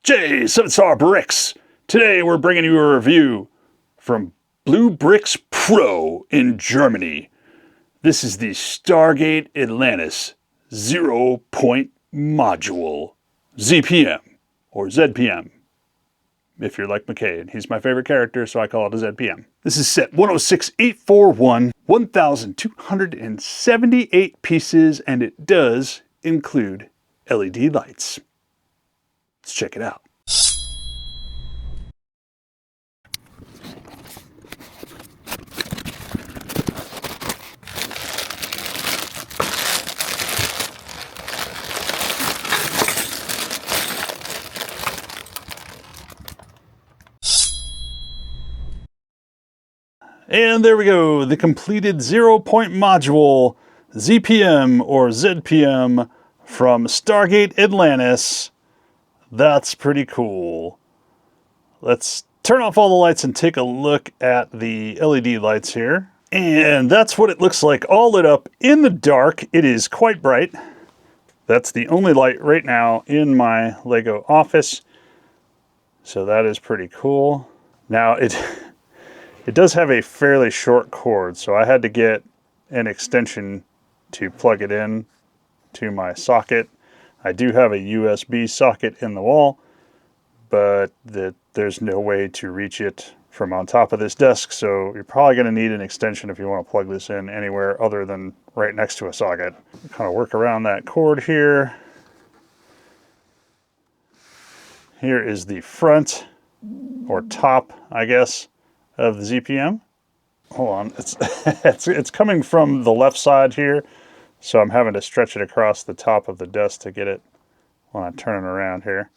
Jay, 7-star Brixx. Today we're bringing you a review from bluebrixx Pro in Germany. This is the Stargate Atlantis 0-point module. ZPM, or ZPM. If you're like McCain. He's my favorite character, so I call it a ZPM. This is set 106841, 1,278 pieces, and it does include LED lights. Let's check it out. And there we go, the completed 0-point module, ZPM or ZPM from Stargate Atlantis. That's pretty cool. Let's turn off all the lights and take a look at the LED lights here. And that's what it looks like, all lit up in the dark. It is quite bright. That's the only light right now in my Lego office. So that is pretty cool. Now it does have a fairly short cord, so I had to get an extension to plug it in to my socket. I do have a USB socket in the wall, but there's no way to reach it from on top of this desk, so you're probably going to need an extension if you want to plug this in anywhere other than right next to a socket. Kind of work around that cord here. Here is the front, or top, I guess, of the ZPM. Hold on, it's coming from the left side here, so I'm having to stretch it across the top of the desk to get it when I turn it around here.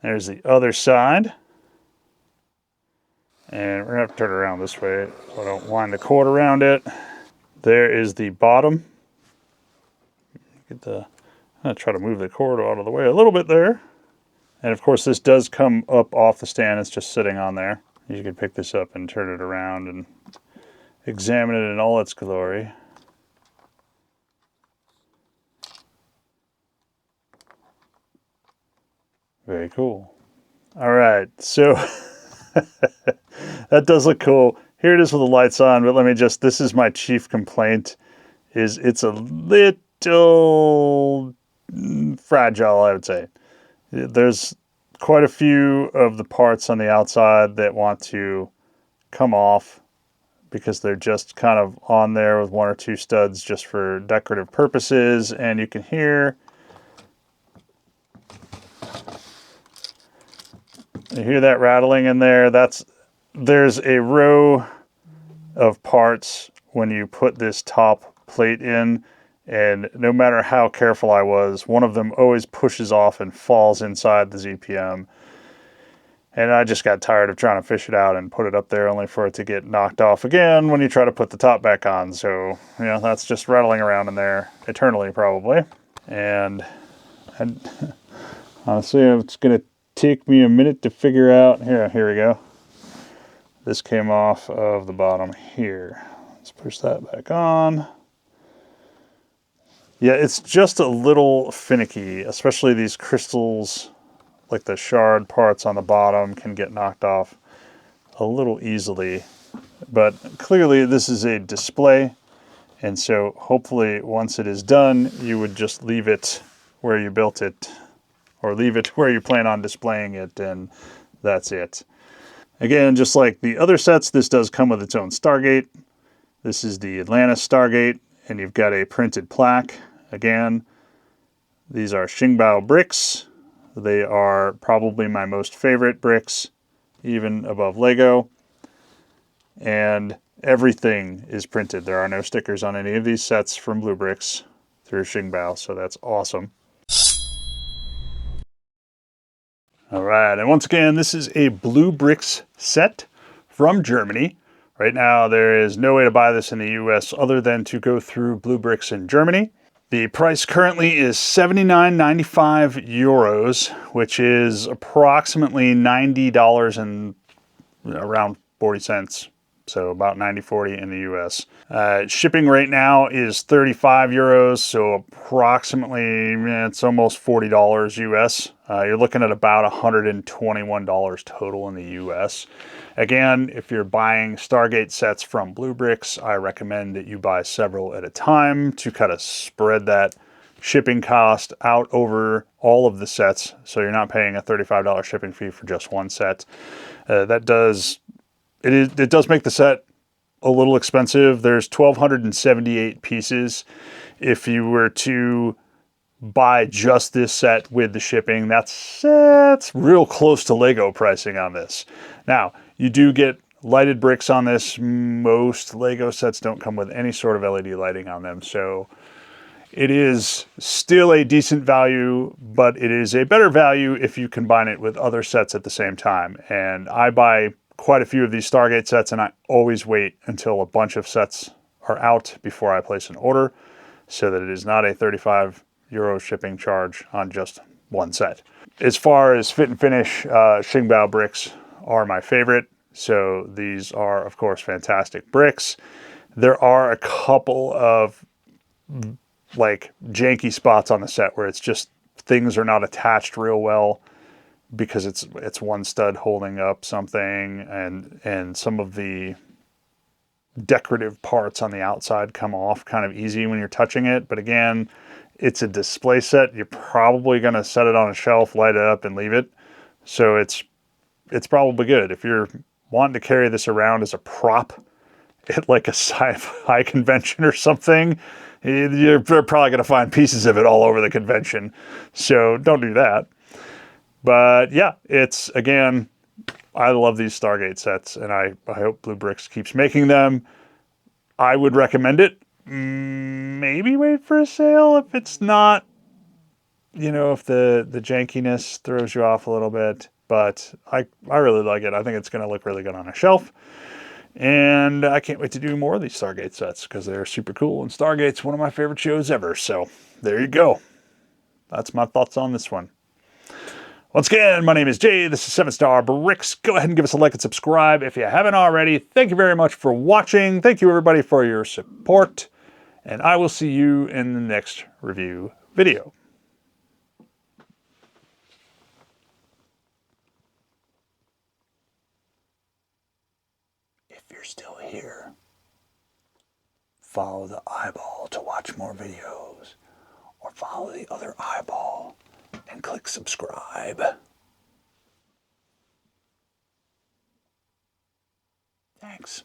There's the other side. And we're gonna have to turn it around this way so I don't wind the cord around it. There is the bottom. I'm gonna try to move the cord out of the way a little bit there. And of course this does come up off the stand, it's just sitting on there. You can pick this up and turn it around and examine it in all its glory. Very cool. All right, so that does look cool. Here it is with the lights on, but let me just, this is my chief complaint, is it's a little fragile, I would say. There's quite a few of the parts on the outside that want to come off because they're just kind of on there with one or two studs just for decorative purposes, and you can hear that rattling in there. There's a row of parts when you put this top plate in, and no matter how careful I was, one of them always pushes off and falls inside the ZPM. And I just got tired of trying to fish it out and put it up there only for it to get knocked off again when you try to put the top back on. So, that's just rattling around in there eternally probably. And honestly, it's going to take me a minute to figure out. Here we go. This came off of the bottom here. Let's push that back on. Yeah, it's just a little finicky, especially these crystals, like the shard parts on the bottom can get knocked off a little easily. But clearly this is a display, and so hopefully once it is done, you would just leave it where you built it, or leave it where you plan on displaying it, and that's it. Again, just like the other sets, this does come with its own Stargate. This is the Atlantis Stargate, and you've got a printed plaque. Again, these are Xingbao bricks. They are probably my most favorite bricks, even above Lego. And everything is printed. There are no stickers on any of these sets from bluebrixx through Xingbao, so that's awesome. All right, and once again, this is a bluebrixx set from Germany. Right now, there is no way to buy this in the US other than to go through bluebrixx in Germany. The price currently is €79.95, which is approximately $90 and around 40 cents, So about 90.40 in the US. Shipping right now is 35 euros, so approximately, it's almost $40 US. You're looking at about $121 total in the US. Again, if you're buying Stargate sets from bluebrixx, I recommend that you buy several at a time to kind of spread that shipping cost out over all of the sets, so you're not paying a $35 shipping fee for just one set. It does make the set a little expensive. There's 1,278 pieces. If you were to buy just this set with the shipping, that's real close to Lego pricing on this. Now, you do get lighted bricks on this. Most Lego sets don't come with any sort of LED lighting on them, so it is still a decent value, but it is a better value if you combine it with other sets at the same time. And I buy quite a few of these Stargate sets, and I always wait until a bunch of sets are out before I place an order, so that it is not a 35 euro shipping charge on just one set. As far as fit and finish, Xingbao bricks are my favorite. So these are, of course, fantastic bricks. There are a couple of like janky spots on the set where it's just things are not attached real well because it's one stud holding up something, and some of the decorative parts on the outside come off kind of easy when you're touching it. But again, it's a display set. You're probably going to set it on a shelf, light it up, and leave it. So it's probably good. If you're wanting to carry this around as a prop at like a sci-fi convention or something, you're probably going to find pieces of it all over the convention. So don't do that. But yeah, again, I love these Stargate sets, and I hope bluebrixx keeps making them. I would recommend it. Maybe wait for a sale if it's not, if the jankiness throws you off a little bit. But I really like it. I think it's going to look really good on a shelf. And I can't wait to do more of these Stargate sets because they're super cool. And Stargate's one of my favorite shows ever. So there you go. That's my thoughts on this one. Once again, my name is Jay. This is 7-Star Brixx. Go ahead and give us a like and subscribe if you haven't already. Thank you very much for watching. Thank you, everybody, for your support. And I will see you in the next review video. If you're still here, follow the eyeball to watch more videos, or follow the other eyeball and click subscribe. Thanks.